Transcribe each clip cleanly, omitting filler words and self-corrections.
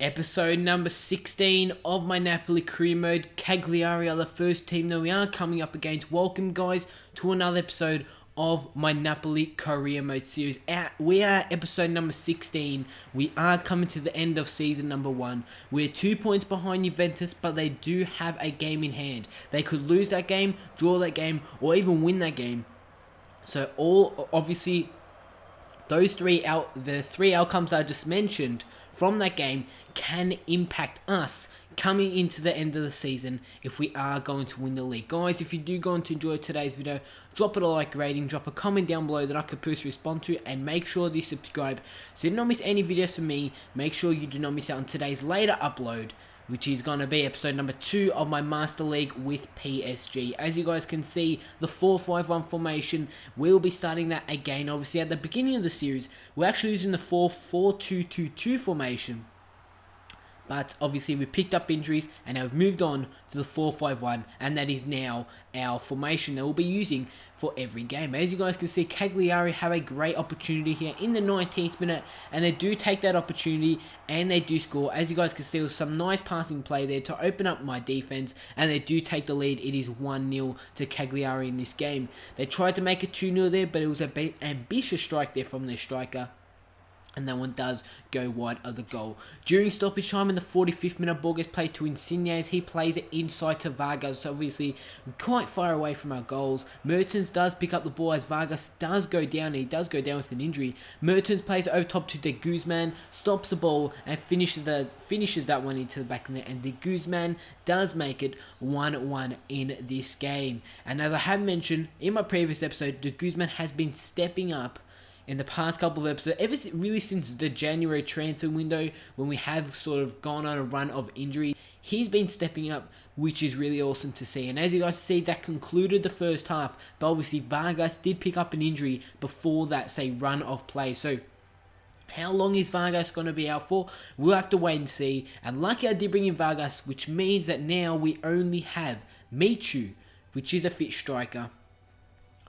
Episode number 16 of my Napoli career mode. Cagliari are the first team that we are coming up against. Welcome, guys, to another episode of my Napoli career mode series. We are episode number 16. We are coming to the end of season number 1. We're 2 points behind Juventus, but they do have a game in hand. They could lose that game, draw that game, or even win that game. So obviously, the three outcomes I just mentioned from that game can impact us coming into the end of the season if we are going to win the league. Guys, if you do go on to enjoy today's video, drop it a like rating, drop a comment down below that I could personally respond to, and make sure that you subscribe so you do not miss any videos from me. Make sure you do not miss out on today's later upload, which is going to be episode number 2 of my Master League with PSG. As you guys can see, the 4-5-1 formation, we'll be starting that again. Obviously, at the beginning of the series, we're actually using the 4-4-2-2-2 formation. But obviously, we picked up injuries and have moved on to the 4-5-1, and that is now our formation that we'll be using for every game. As you guys can see, Cagliari have a great opportunity here in the 19th minute, and they do take that opportunity and they do score. As you guys can see, there was some nice passing play there to open up my defense, and they do take the lead. It is 1-0 to Cagliari in this game. They tried to make it 2-0 there, but it was an ambitious strike there from their striker, and that one does go wide of the goal. During stoppage time in the 45th minute, ball gets played to Insigne as he plays it inside to Vargas. So obviously, quite far away from our goals. Mertens does pick up the ball as Vargas does go down, and he does go down with an injury. Mertens plays over top to De Guzman, stops the ball, and finishes that one into the back of the net. And De Guzman does make it 1-1 in this game. And as I have mentioned in my previous episode, De Guzman has been stepping up in the past couple of episodes, really since the January transfer window, when we have sort of gone on a run of injury. He's been stepping up, which is really awesome to see. And as you guys see, that concluded the first half. But obviously, Vargas did pick up an injury before that, run of play. So how long is Vargas going to be out for? We'll have to wait and see. And lucky I did bring in Vargas, which means that now we only have Michu, which is a fit striker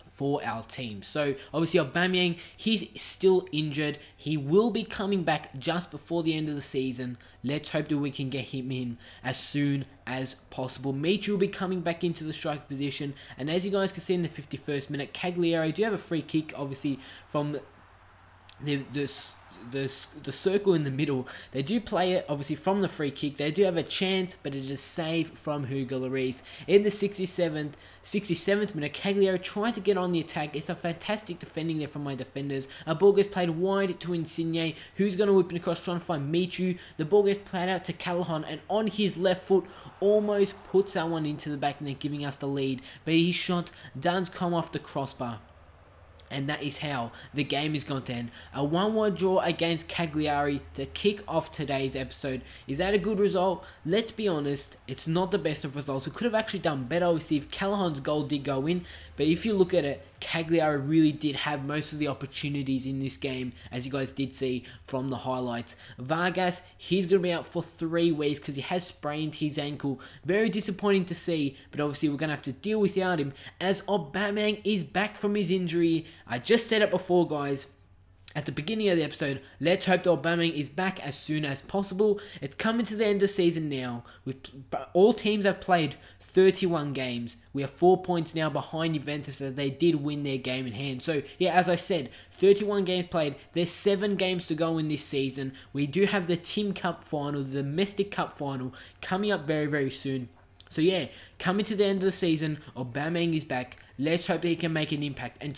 for our team. So obviously Aubameyang, he's still injured. He will be coming back just before the end of the season. Let's hope that we can get him in as soon as possible. Michu will be coming back into the striker position, and as you guys can see in the 51st minute, Cagliari do have a free kick, obviously from the circle in the middle. They do play it obviously from the free kick. They do have a chance, but it is saved from Hugo Lloris. In the 67th minute, Cagliari tried to get on the attack. It's a fantastic defending there from my defenders. A ball gets played wide to Insigne, who's going to whip it across trying to find Michu. The ball gets played out to Callahan, and on his left foot almost puts that one into the back and then giving us the lead. But his shot does come off the crossbar. And that is how the game is going to end. A 1-1 draw against Cagliari to kick off today's episode. Is that a good result? Let's be honest, it's not the best of results. We could have actually done better, obviously, if Callahan's goal did go in. But if you look at it, Cagliari really did have most of the opportunities in this game, as you guys did see from the highlights. Vargas, he's going to be out for 3 weeks because he has sprained his ankle. Very disappointing to see, but obviously we're going to have to deal without him, as Aubameyang is back from his injury. I just said it before, guys, at the beginning of the episode. Let's hope that Aubameyang is back as soon as possible. It's coming to the end of the season now. All teams have played 31 games. We are 4 points now behind Juventus, as they did win their game in hand. So yeah, as I said, 31 games played. There's 7 games to go in this season. We do have the Team Cup final, the Domestic Cup final, coming up very, very soon. So yeah, coming to the end of the season, Aubameyang is back. Let's hope that he can make an impact and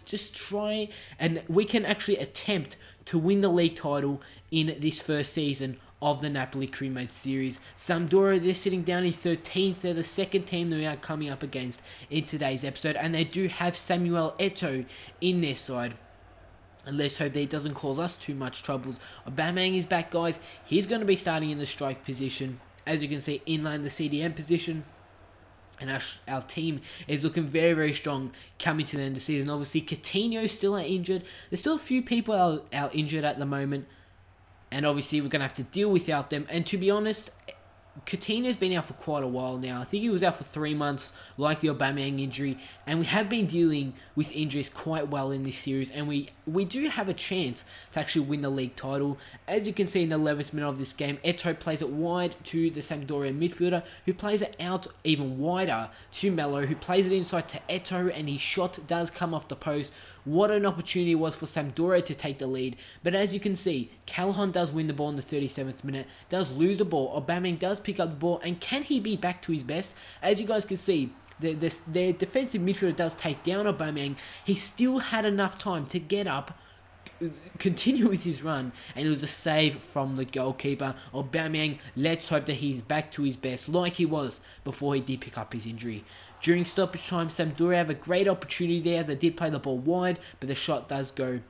just try, and we can actually attempt to win the league title in this first season of the Napoli career mode series. Sampdoria, they're sitting down in 13th. They're the second team that we are coming up against in today's episode, and they do have Samuel Eto'o in their side. And let's hope that it doesn't cause us too much troubles. Aubameyang is back, guys. He's going to be starting in the strike position. As you can see, inline the CDM position. And our team is looking very, very strong coming to the end of the season. Obviously, Coutinho still out injured. There's still a few people out injured at the moment. And obviously, we're going to have to deal without them. And to be honest, Coutinho's been out for quite a while now. I think he was out for 3 months, like the Aubameyang injury, and we have been dealing with injuries quite well in this series, and we do have a chance to actually win the league title. As you can see in the 11th minute of this game, Eto'o plays it wide to the Sampdoria midfielder, who plays it out even wider to Melo, who plays it inside to Eto'o, and his shot does come off the post. What an opportunity it was for Sampdoria to take the lead, but as you can see, Callahan does win the ball in the 37th minute, does lose the ball. Aubameyang does pick up the ball, and can he be back to his best? As you guys can see, their defensive midfielder does take down Aubameyang. He still had enough time to get up, continue with his run, and it was a save from the goalkeeper. Aubameyang, let's hope that he's back to his best like he was before he did pick up his injury. During stoppage time, Sampdoria have a great opportunity there as they did play the ball wide, but the shot does go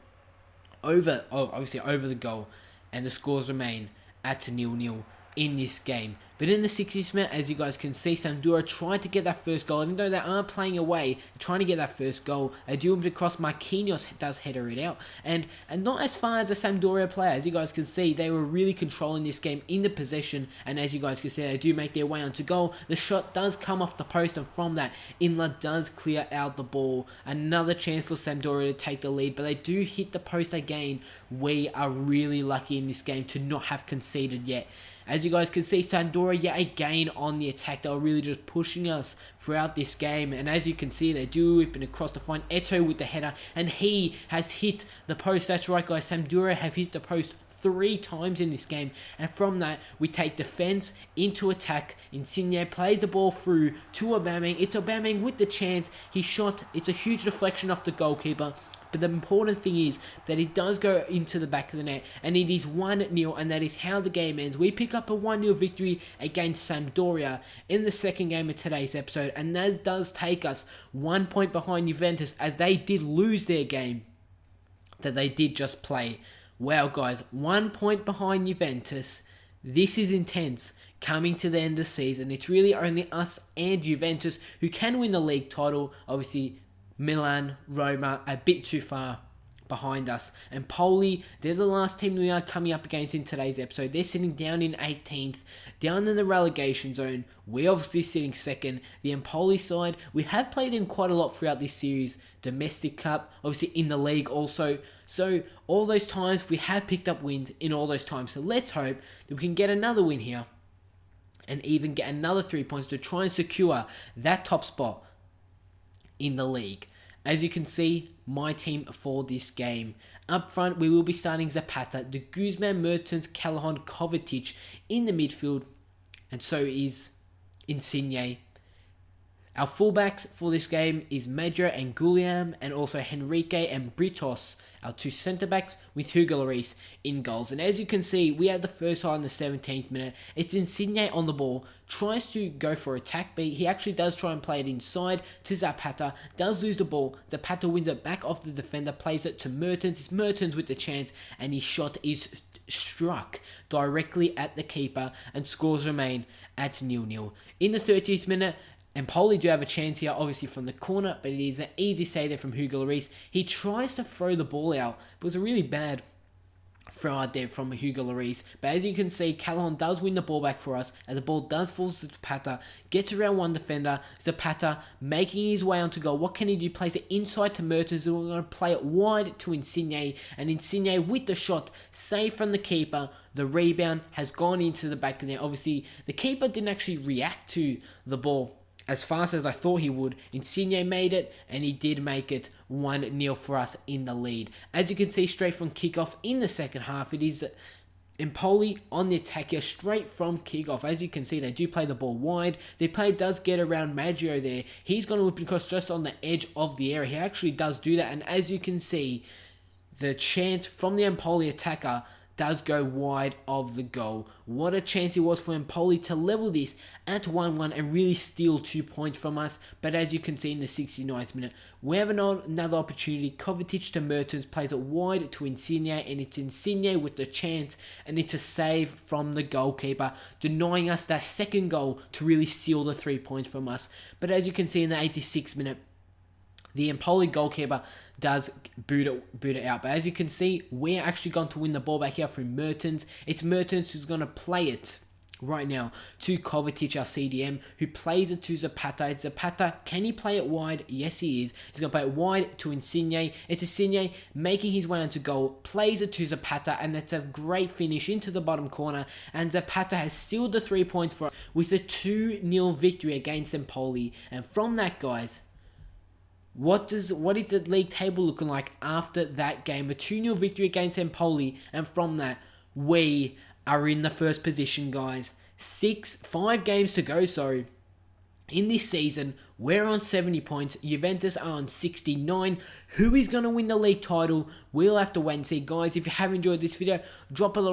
obviously over the goal, and the scores remain at 0-0 in this game. But in the 60th minute, as you guys can see, Sampdoria tried to get that first goal. Even though they aren't playing away, trying to get that first goal, they do it across. Marquinhos does header it out. And not as far as the Sampdoria player. As you guys can see, they were really controlling this game in the possession. And as you guys can see, they do make their way onto goal. The shot does come off the post, and from that, Inla does clear out the ball. Another chance for Sampdoria to take the lead, but they do hit the post again. We are really lucky in this game to not have conceded yet. As you guys can see, Sampdoria yet again on the attack. They were really just pushing us throughout this game. And as you can see, they do whip it across to find Eto'o with the header. And he has hit the post. That's right, guys. Sampdoria have hit the post 3 times in this game. And from that, we take defense into attack. Insigne plays the ball through to Aubameyang. It's Aubameyang with the chance. He shot. It's a huge deflection off the goalkeeper. But the important thing is that it does go into the back of the net, and it is 1-0, and that is how the game ends. We pick up a 1-0 victory against Sampdoria in the second game of today's episode, and that does take us 1 point behind Juventus, as they did lose their game that they did just play. Wow, guys, 1 point behind Juventus. This is intense. Coming to the end of the season, it's really only us and Juventus who can win the league title. Obviously, Milan, Roma, a bit too far behind us. And Napoli, they're the last team we are coming up against in today's episode. They're sitting down in 18th, down in the relegation zone. We're obviously sitting second. The Napoli side, we have played them quite a lot throughout this series. Domestic Cup, obviously in the league also. So all those times, we have picked up wins in all those times. So let's hope that we can get another win here, and even get another 3 points to try and secure that top spot in the league. As you can see, my team for this game. Up front, we will be starting Zapata, De Guzman, Mertens, Callahan, Kovacic in the midfield, and so is Insigne. Our fullbacks for this game is Medra and Guillaume, and also Henrique and Britos, our 2 centre-backs, with Hugo Lloris in goals. And as you can see, we had the first goal in the 17th minute. It's Insigne on the ball, tries to go for attack, but he actually does try and play it inside to Zapata, does lose the ball. Zapata wins it back off the defender, plays it to Mertens. It's Mertens with the chance, and his shot is struck directly at the keeper, and scores remain at 0-0. In the 30th minute, and Napoli do have a chance here, obviously from the corner, but it is an easy save there from Hugo Lloris. He tries to throw the ball out, but it was a really bad throw out there from Hugo Lloris. But as you can see, Callahan does win the ball back for us, as the ball does fall to Zapata, gets around one defender. Zapata making his way onto goal. What can he do? Plays it inside to Mertens, and we're going to play it wide to Insigne, and Insigne with the shot, saved from the keeper. The rebound has gone into the back of the net. Obviously, the keeper didn't actually react to the ball as fast as I thought he would. Insigne made it, and he did make it 1-0 for us in the lead. As you can see, straight from kickoff in the second half, it is Napoli on the attack here, straight from kickoff. As you can see, they do play the ball wide. Their play does get around Maggio there. He's going to whip across just on the edge of the area. He actually does do that, and as you can see, the chance from the Napoli attacker does go wide of the goal. What a chance it was for Napoli to level this at 1-1 and really steal 2 points from us. But as you can see in the 69th minute, we have another opportunity. Kovacic to Mertens, plays it wide to Insigne, and it's Insigne with the chance, and it's a save from the goalkeeper, denying us that second goal to really seal the 3 points from us. But as you can see in the 86th minute, the Napoli goalkeeper does boot it out. But as you can see, we're actually going to win the ball back here through Mertens. It's Mertens who's going to play it right now to Kovacic, our CDM, who plays it to Zapata. Zapata, can he play it wide? Yes, he is. He's going to play it wide to Insigne. It's Insigne making his way onto goal, plays it to Zapata, and that's a great finish into the bottom corner. And Zapata has sealed the 3 points for us with a 2-0 victory against Napoli. And from that, guys, what is the league table looking like after that game? A 2-0 victory against Empoli, and from that, we are in the first position, guys. 5 games to go, sorry. In this season, we're on 70 points. Juventus are on 69. Who is going to win the league title? We'll have to wait and see. Guys, if you have enjoyed this video, drop it a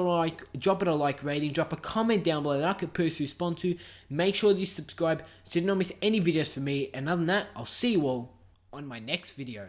like rating, drop a comment down below that I could personally respond to. Make sure that you subscribe so you don't miss any videos from me. And other than that, I'll see you all on my next video.